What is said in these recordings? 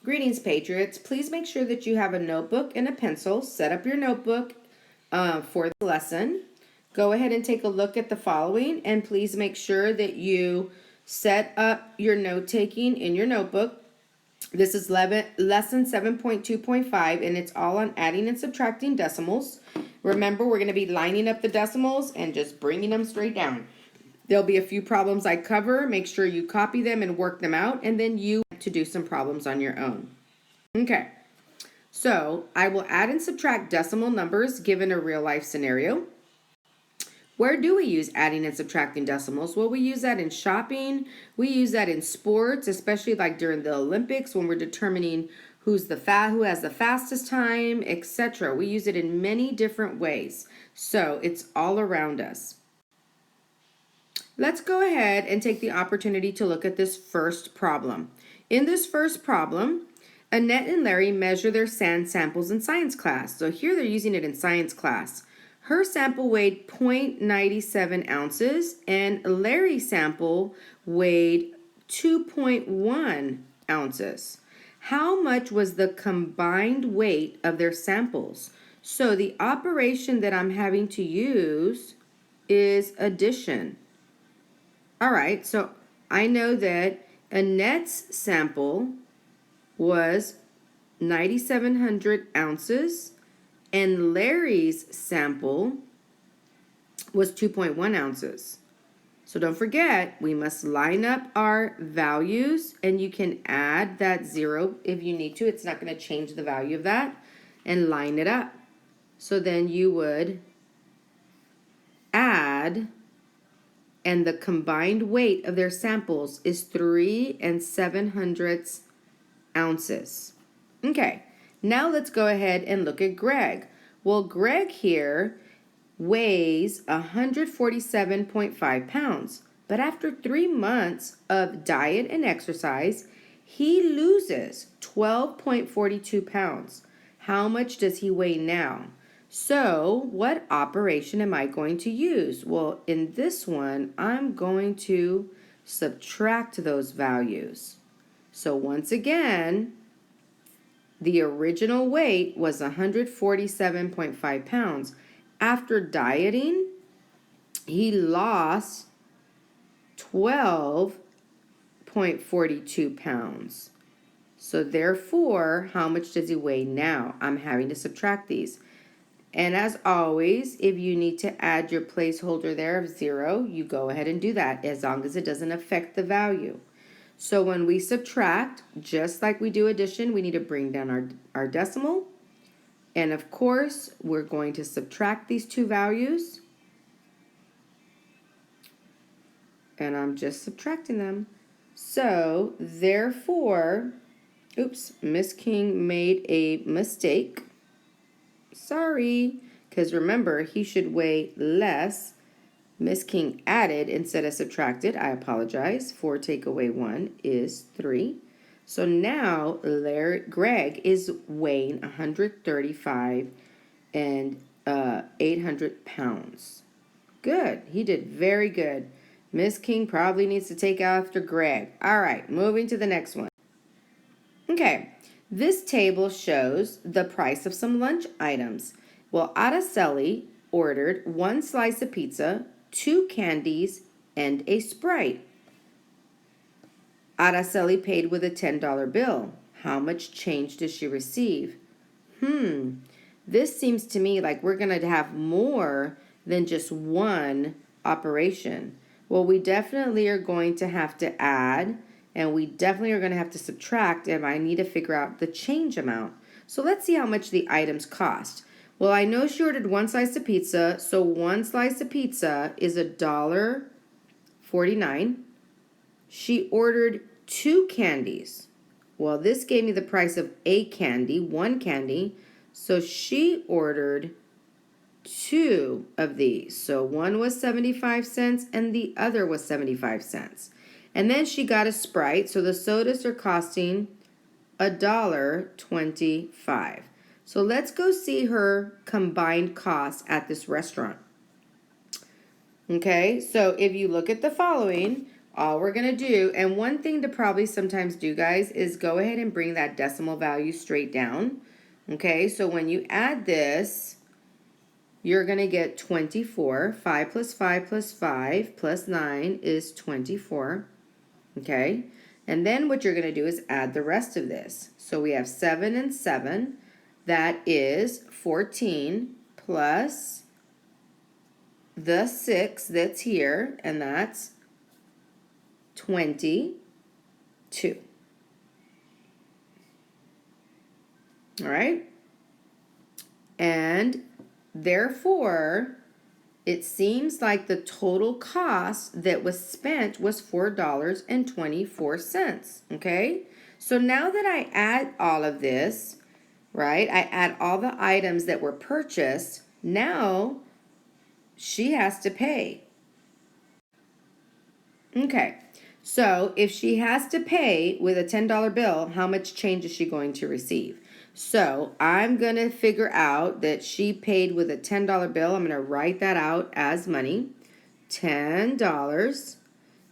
Greetings, Patriots. Please make sure that you have a notebook and a pencil. Set up your notebook for the lesson. Go ahead and take a look at the following, and please make sure that you set up your note-taking in your notebook. This is lesson 7.2.5, and it's all on adding and subtracting decimals. Remember, we're going to be lining up the decimals and just bringing them straight down. There'll be a few problems I cover. Make sure you copy them and work them out, and then you to do some problems on your own. Okay, so I will add and subtract decimal numbers given a real-life scenario. Where do we use adding and subtracting decimals? Well, we use that in shopping. We use that in sports, especially like during the Olympics when we're determining who has the fastest time, etc. We use it in many different ways. So it's all around us. Let's go ahead and take the opportunity to look at this first problem. In this first problem, Annette and Larry measure their sand samples in science class. So here they're using it in science class. Her sample weighed 0.97 ounces and Larry's sample weighed 2.1 ounces. How much was the combined weight of their samples? So the operation that I'm having to use is addition. All right, so I know that Annette's sample was 9,700 ounces and Larry's sample was 2.1 ounces. So don't forget, we must line up our values, and you can add that 0 if you need to. It's not going to change the value of that, and line it up. So then you would add, and the combined weight of their samples is 3 7/100 ounces. Okay, now let's go ahead and look at Greg. Well, Greg here weighs 147.5 pounds, but after 3 months of diet and exercise, he loses 12.42 pounds. How much does he weigh now? So, what operation am I going to use? Well, in this one, I'm going to subtract those values. So, once again, the original weight was 147.5 pounds. After dieting, he lost 12.42 pounds. So, therefore, how much does he weigh now? I'm having to subtract these. And as always, if you need to add your placeholder there of 0, you go ahead and do that as long as it doesn't affect the value. So when we subtract, just like we do addition, we need to bring down our decimal. And of course, we're going to subtract these two values. And I'm just subtracting them. So therefore, oops, Miss King made a mistake. Sorry, because remember, he should weigh less. Miss King added instead of subtracted. I apologize. 4 take away 1 is 3. So now Greg is weighing 135 and 800 pounds. Good. He did very good. Miss King probably needs to take after Greg. All right, moving to the next one. Okay. This table shows the price of some lunch items. Well, Araceli ordered 1 slice of pizza, 2 candies, and a Sprite. Araceli paid with a $10 bill. How much change does she receive? This seems to me like we're going to have more than just one operation. Well, we definitely are going to have to add, and we definitely are going to have to subtract if I need to figure out the change amount. So let's see how much the items cost. Well, I know she ordered 1 slice of pizza, so 1 slice of pizza is $1.49. She ordered 2 candies. Well, this gave me the price of a candy, 1 candy, so she ordered 2 of these. So one was 75 cents and the other was 75 cents. And then she got a Sprite, so the sodas are costing $1.25. So let's go see her combined costs at this restaurant. Okay, so if you look at the following, all we're going to do, and one thing to probably sometimes do, guys, is go ahead and bring that decimal value straight down. Okay, so when you add this, you're going to get 24. 5 plus 5 plus 5 plus 9 is 24. Okay, and then what you're going to do is add the rest of this. So we have 7 and 7. That is 14 plus the 6 that's here, and that's 22. All right, and therefore, it seems like the total cost that was spent was $4.24, okay? So now that I add all of this, right, I add all the items that were purchased, now she has to pay. Okay, so if she has to pay with a $10 bill, how much change is she going to receive? So I'm going to figure out that she paid with a $10 bill. I'm going to write that out as money, $10.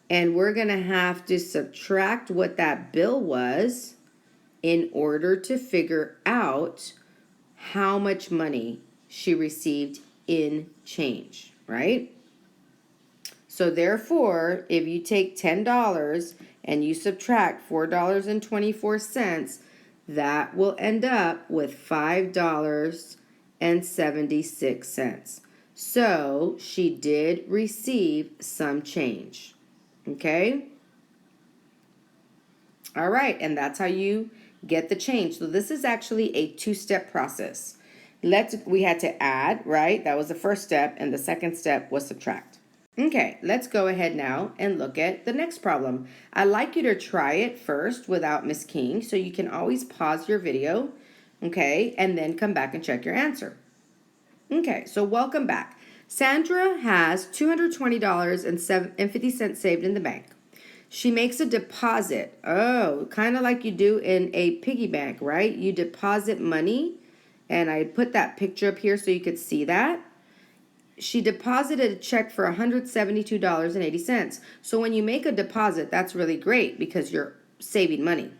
And we're going to have to subtract what that bill was in order to figure out how much money she received in change, right? So therefore, if you take $10 and you subtract $4.24, that will end up with $5.76. So she did receive some change. Okay? All right, and that's how you get the change. So this is actually a two-step process. We had to add, right? That was the first step, and the second step was subtract. Okay, let's go ahead now and look at the next problem. I'd like you to try it first without Miss King, so you can always pause your video, okay, and then come back and check your answer. Okay, so welcome back. Sandra has $220.50 saved in the bank. She makes a deposit. Oh, kind of like you do in a piggy bank, right? You deposit money, and I put that picture up here so you could see that. She deposited a check for $172.80. So when you make a deposit, that's really great because you're saving money.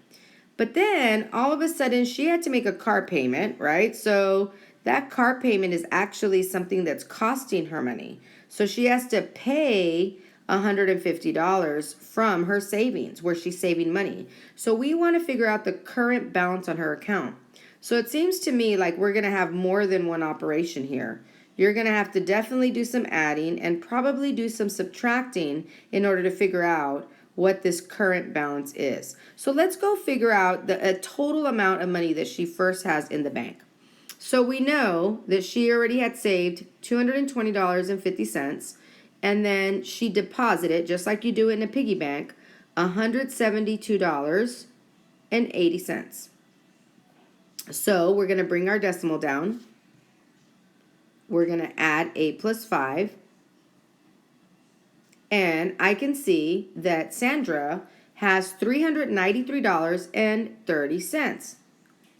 But then all of a sudden she had to make a car payment, right? So that car payment is actually something that's costing her money. So she has to pay $150 from her savings where she's saving money. So we want to figure out the current balance on her account. So it seems to me like we're going to have more than one operation here. You're going to have to definitely do some adding and probably do some subtracting in order to figure out what this current balance is. So let's go figure out a total amount of money that she first has in the bank. So we know that she already had saved $220.50, and then she deposited, just like you do in a piggy bank, $172.80. So we're going to bring our decimal down. We're going to add 8 plus 5. And I can see that Sandra has $393.30.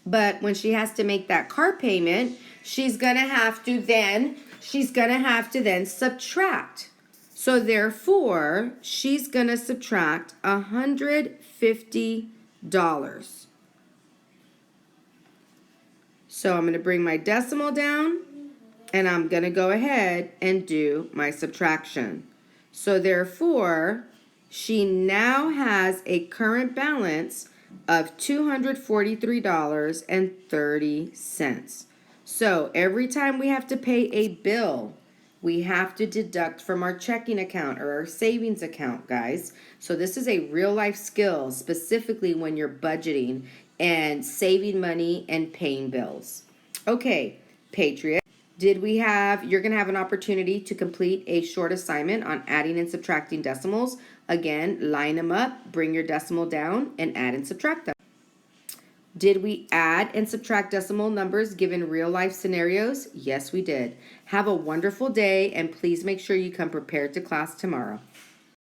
But when she has to make that car payment, she's going to have to then subtract. So therefore, she's going to subtract $150. So I'm going to bring my decimal down, and I'm going to go ahead and do my subtraction. So therefore, she now has a current balance of $243.30. So every time we have to pay a bill, we have to deduct from our checking account or our savings account, guys. So this is a real life skill, specifically when you're budgeting and saving money and paying bills. Okay, Patriot. You're going to have an opportunity to complete a short assignment on adding and subtracting decimals. Again, line them up, bring your decimal down, and add and subtract them. Did we add and subtract decimal numbers given real life scenarios? Yes, we did. Have a wonderful day, and please make sure you come prepared to class tomorrow.